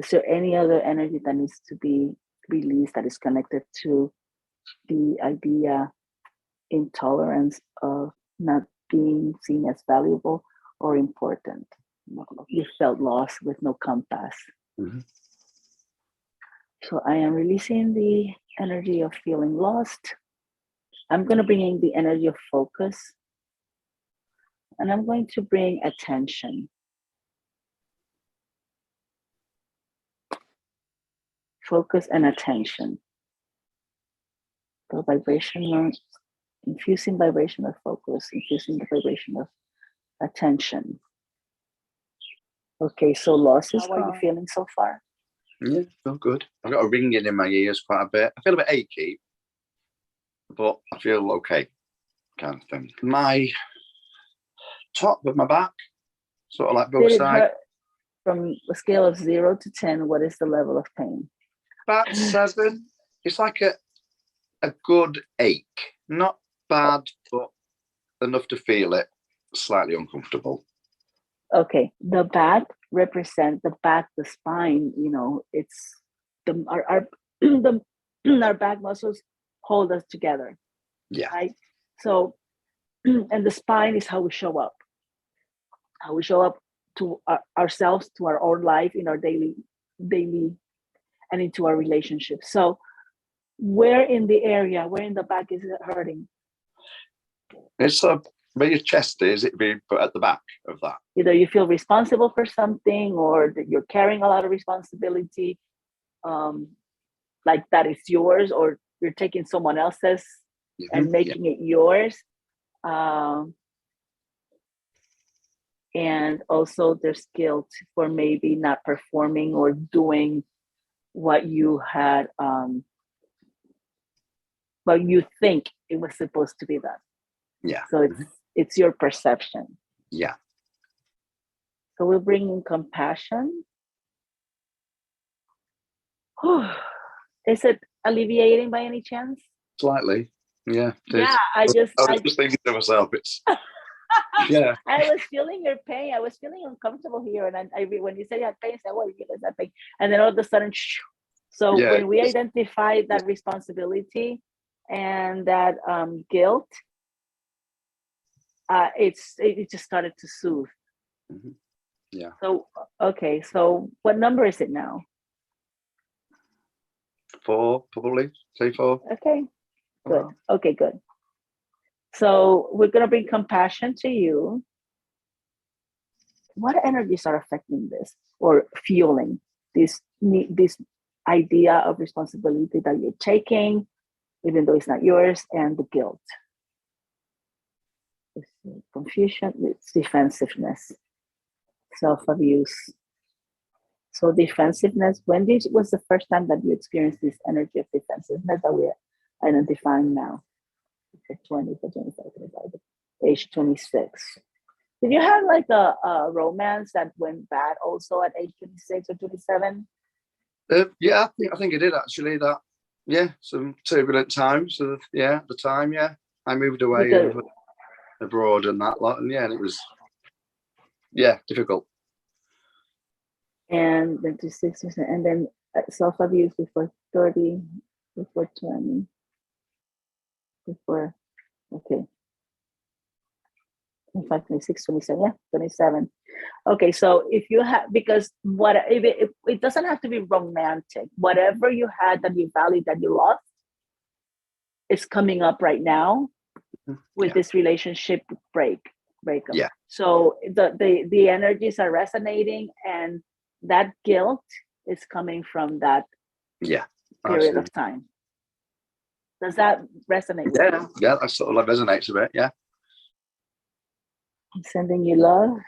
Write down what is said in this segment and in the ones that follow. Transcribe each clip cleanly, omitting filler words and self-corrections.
Is there any other energy that needs to be released that is connected to the idea, intolerance of not being seen as valuable or important? You felt lost with no compass. Mm-hmm. So I am releasing the energy of feeling lost. I'm going to bring in the energy of focus. And I'm going to bring attention. Focus and attention. The vibration, infusing vibration of focus, infusing the vibration of attention. Okay, so losses, how are you feeling so far? Yeah, feel good. I've got a ringing in my ears quite a bit. I feel a bit achy, but I feel okay, kind of thing. My top of my back, sort of like both sides. From a scale of 0 to 10, what is the level of pain? About 7. It's like a good ache. Not bad, but enough to feel it. Slightly uncomfortable. Okay, the back represents the back, the spine. You know, it's our our back muscles hold us together. Yeah. Right. So, and the spine is how we show up. How we show up to ourselves, to our own life, in our daily, and into our relationships. So, where in the back is it hurting? It's where your chest is, it'd be at the back of that. Either you feel responsible for something, or that you're carrying a lot of responsibility, like that is yours, or you're taking someone else's and making it yours. And also there's guilt for maybe not performing or doing what you had, what you think it was supposed to be done. Yeah. So it's your perception. Yeah. So we'll bring in compassion. Is it alleviating by any chance? Slightly. Yeah. Yeah, I was just thinking to myself, it's yeah. I was feeling your pain. I was feeling uncomfortable here, and I when you said you had pain, I said, "Well, you that pain," and then all of a sudden, so when we identify that responsibility and that guilt, it just started to soothe. Mm-hmm. Yeah. So okay, so what number is it now? 4, probably. Say 4. Okay, good. Okay, good. So we're gonna bring compassion to you. What energies are affecting this or fueling this idea of responsibility that you're taking, even though it's not yours, and the guilt? It's confusion, it's defensiveness, self-abuse. So defensiveness, when was the first time that you experienced this energy of defensiveness that we're identifying now? For 20, for 25, 25, age 26. Did you have like a romance that went bad also at age 26 or 27? Yeah, I think I did actually. Some turbulent times. So at the time, I moved away abroad and that lot, and it was difficult. And then to 6, and then self-abuse before 30, before 20, before 25, 26, 27, 27. Okay, so if you have, because if it doesn't have to be romantic, whatever you had that you valued that you lost is coming up right now with this relationship breakup. Yeah. So the energies are resonating, and that guilt is coming from that period of time. Does that resonate? Yeah, that sort of resonates a bit. Yeah. I'm sending you love.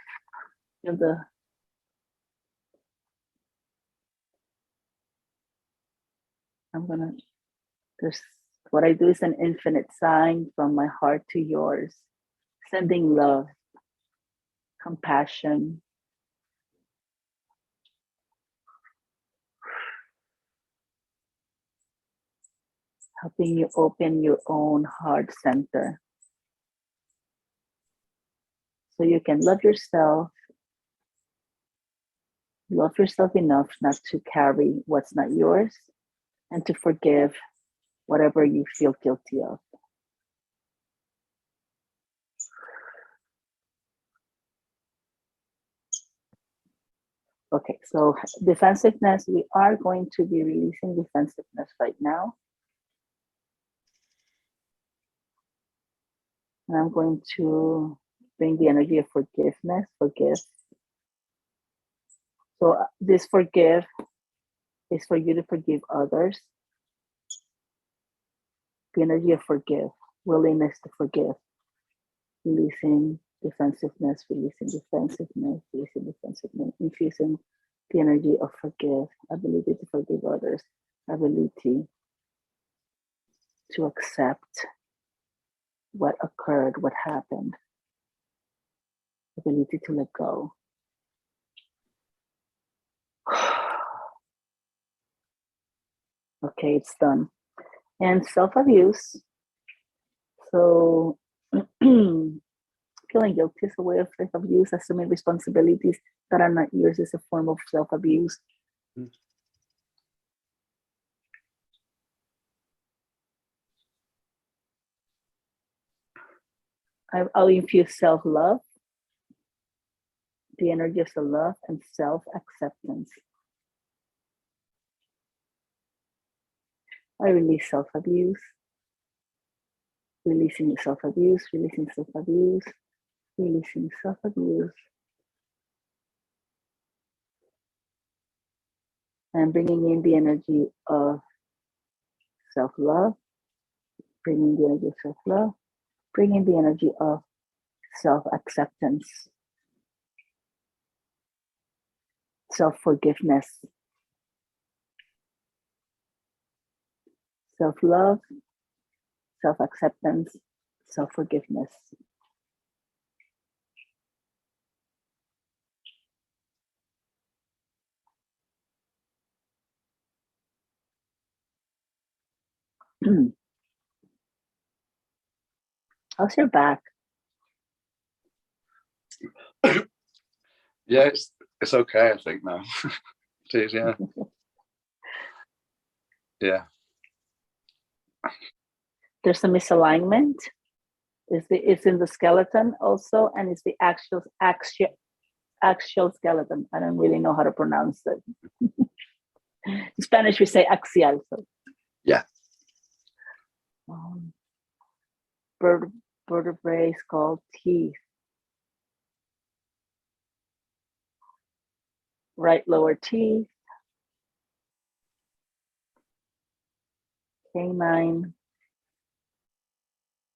What I do is an infinite sign from my heart to yours, sending love, compassion, helping you open your own heart center so you can love yourself, Love yourself enough not to carry what's not yours and to forgive whatever you feel guilty of. Okay, so defensiveness, we are going to be releasing defensiveness right now. And I'm going to bring the energy of forgiveness, forgive. So this forgive is for you to forgive others. The energy of forgive, willingness to forgive, releasing defensiveness, releasing defensiveness, releasing defensiveness, infusing the energy of forgive, ability to forgive others, ability to accept what occurred, what happened, ability to let go. Okay, it's done. And self-abuse. So feeling guilty is a way of self-abuse, assuming responsibilities that are not yours is a form of self-abuse. I'll infuse self-love, the energy of self-love and self-acceptance. I release self-abuse, releasing self-abuse, releasing self-abuse, releasing self-abuse. And bringing in the energy of self-love, bringing the energy of self-love, bringing the energy of self-acceptance, self-forgiveness, self-love, self-acceptance, self-forgiveness. How's your back? Yeah, it's okay, I think now. It is, yeah. Yeah. There's a misalignment. It's in the skeleton also, and it's the axial skeleton. I don't really know how to pronounce it. In Spanish, we say axial. So. Yeah. Vertebrae is called teeth. Right lower teeth. Canine.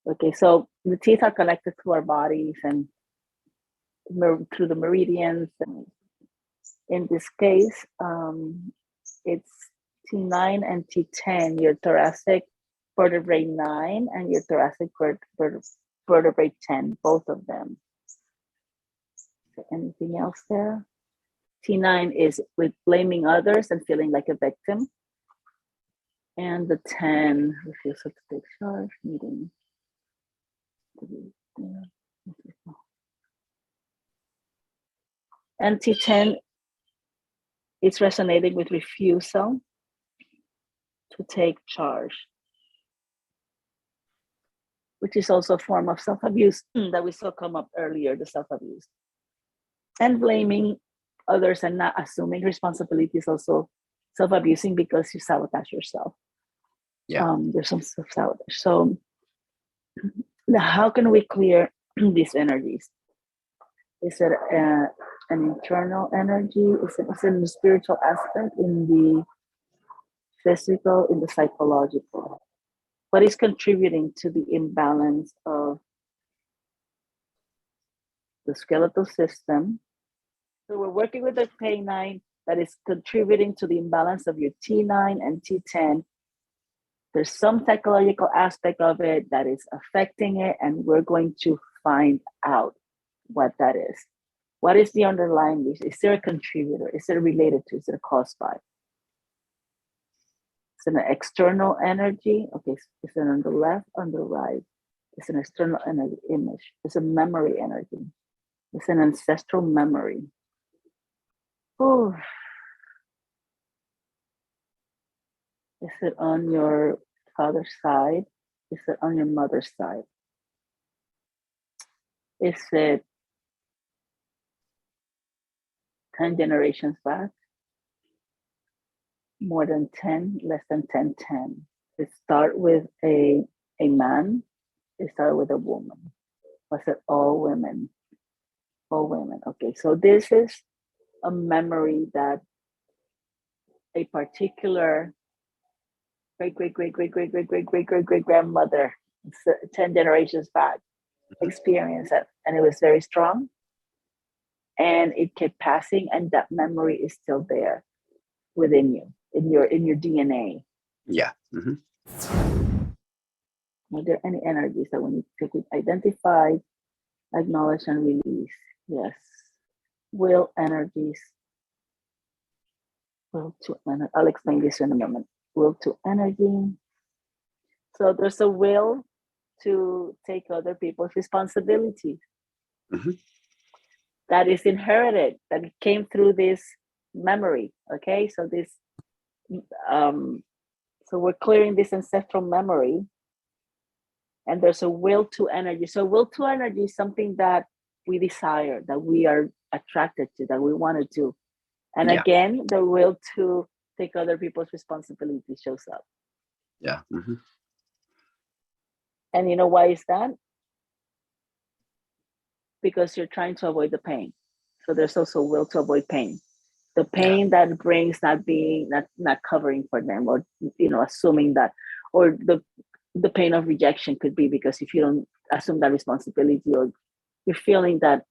Okay, so the teeth are connected to our bodies and through the meridians. And in this case, it's T9 and T10, your thoracic vertebrae 9 and your thoracic vertebrae 10, both of them. Anything else there? T9 is with blaming others and feeling like a victim. And the 10, refusal to take charge, needing. And T10, it's resonating with refusal to take charge, which is also a form of self-abuse that we saw come up earlier, the self-abuse. And blaming others and not assuming responsibility is also self-abusing because you sabotage yourself. Yeah. There's some self-sabotage. So how can we clear these energies? Is it an internal energy? Is it in the spiritual aspect, in the physical, in the psychological? What is contributing to the imbalance of the skeletal system? So we're working with the K9 that is contributing to the imbalance of your T9 and T10. There's some psychological aspect of it that is affecting it, and we're going to find out what that is. What is the underlying reason? Is there a contributor? Is it related to? Is it caused by? It's an external energy. Okay, is it on the left, on the right? It's an external energy image. It's a memory energy. It's an ancestral memory. Oh, is it on your father's side? Is it on your mother's side? Is it 10 generations back? More than 10, less than 10, 10. It start with a man, it start with a woman. Was it all women? All women. Okay, so this is a memory that a particular great great great great great great great great great great grandmother 10 generations back experienced it, and it was very strong, and it kept passing, and that memory is still there within you, in your DNA. Yeah. Are there any energies that we need to identify, acknowledge, and release? Yes. Will energies. Will to energy. I'll explain this in a moment. Will to energy. So there's a will to take other people's responsibility. That is inherited, that it came through this memory. Okay, so this so we're clearing this ancestral memory, and there's a will to energy. So will to energy is something that we desire, that we are attracted to, that we want to do. And again, the will to take other people's responsibility shows up. Yeah. And you know why is that? Because you're trying to avoid the pain. So there's also will to avoid pain. The pain that brings not covering for them, or assuming that, or the pain of rejection could be because if you don't assume that responsibility, or you're feeling that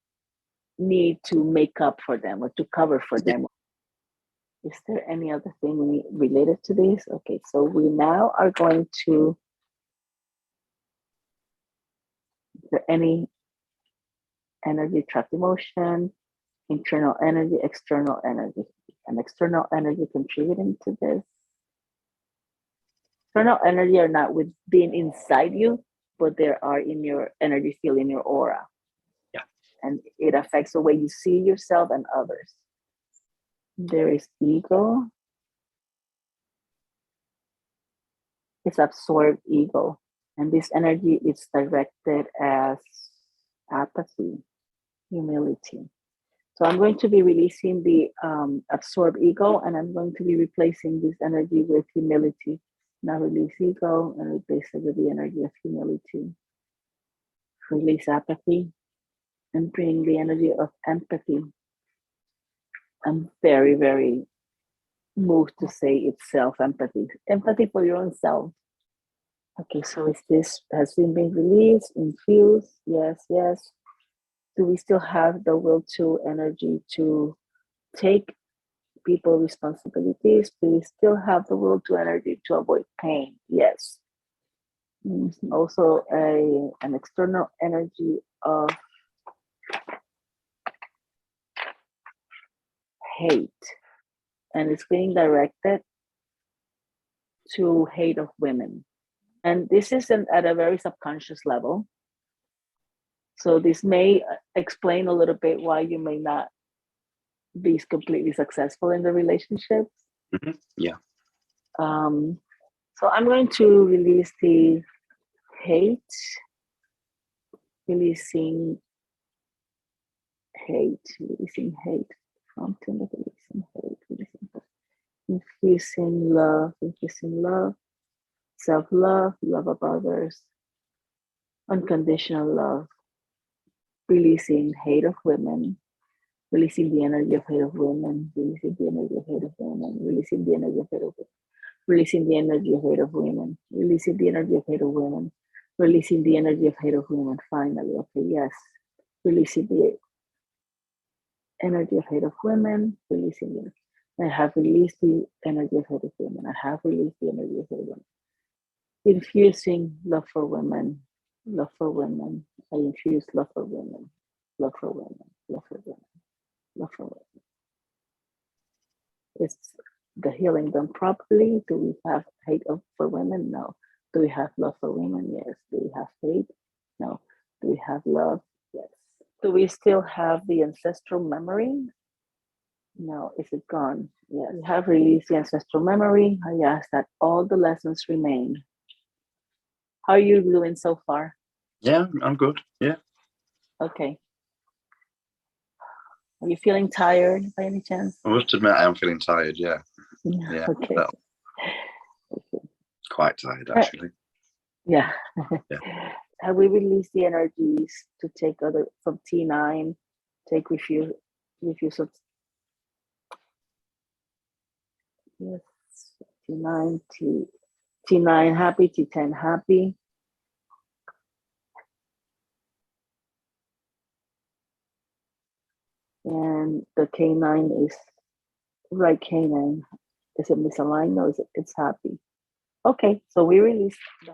need to make up for them or to cover for them. Is there any other thing related to this? Okay, so we now are going to, is there any energy, trapped emotion, internal energy, external energy, and external energy contributing to this? External energy are not within inside you, but there are in your energy field, in your aura. Yeah. And it affects the way you see yourself and others. There is ego. It's absorbed ego. And this energy is directed as apathy, humility. So I'm going to be releasing the absorbed ego, and I'm going to be replacing this energy with humility. Now release ego and replace it with the energy of humility. Release apathy and bring the energy of empathy. I'm very, very moved to say it's self-empathy. Empathy for your own self. Okay, so is this has been released, infused? Yes, yes. Do we still have the will to energy to take people responsibilities? Do we still have the will to energy to avoid pain? Yes. Also an external energy of hate, and it's being directed to hate of women. And this is at a very subconscious level. So this may explain a little bit why you may not be completely successful in the relationships. Yeah. So I'm going to release the hate, releasing hate, fountain of infusing love, self-love, love of others, unconditional love, releasing hate of women, releasing the energy of hate of women, releasing the energy of hate of women, releasing the energy of hate of women, releasing the energy of hate of women, releasing the energy of hate of women, releasing the energy of hate of women. Finally, okay, yes, releasing the energy of hate of women, releasing it. I have released the energy of hate of women. I have released the energy of hate of women. Infusing love for women, love for women. I infuse love for women, love for women, love for women, love for women. Is the healing done properly? Do we have hate for women? No. Do we have love for women? Yes. Do we have hate? No. Do we have love? Yes. Do we still have the ancestral memory No, is it gone? Yeah, you have released the ancestral memory. I ask that all the lessons remain. How are you doing so far? Yeah, I'm good. Yeah. Okay. Are you feeling tired by any chance? I must admit, I am feeling tired. Yeah. Yeah. Yeah. Okay. Well, Okay. quite tired, actually. Yeah. Yeah. Have we released the energies to take other from T9? Take refuse of yes, T9, T9 happy, T10 happy. And the K9 is right K9. Is it misaligned or is it's happy? Okay, so we release the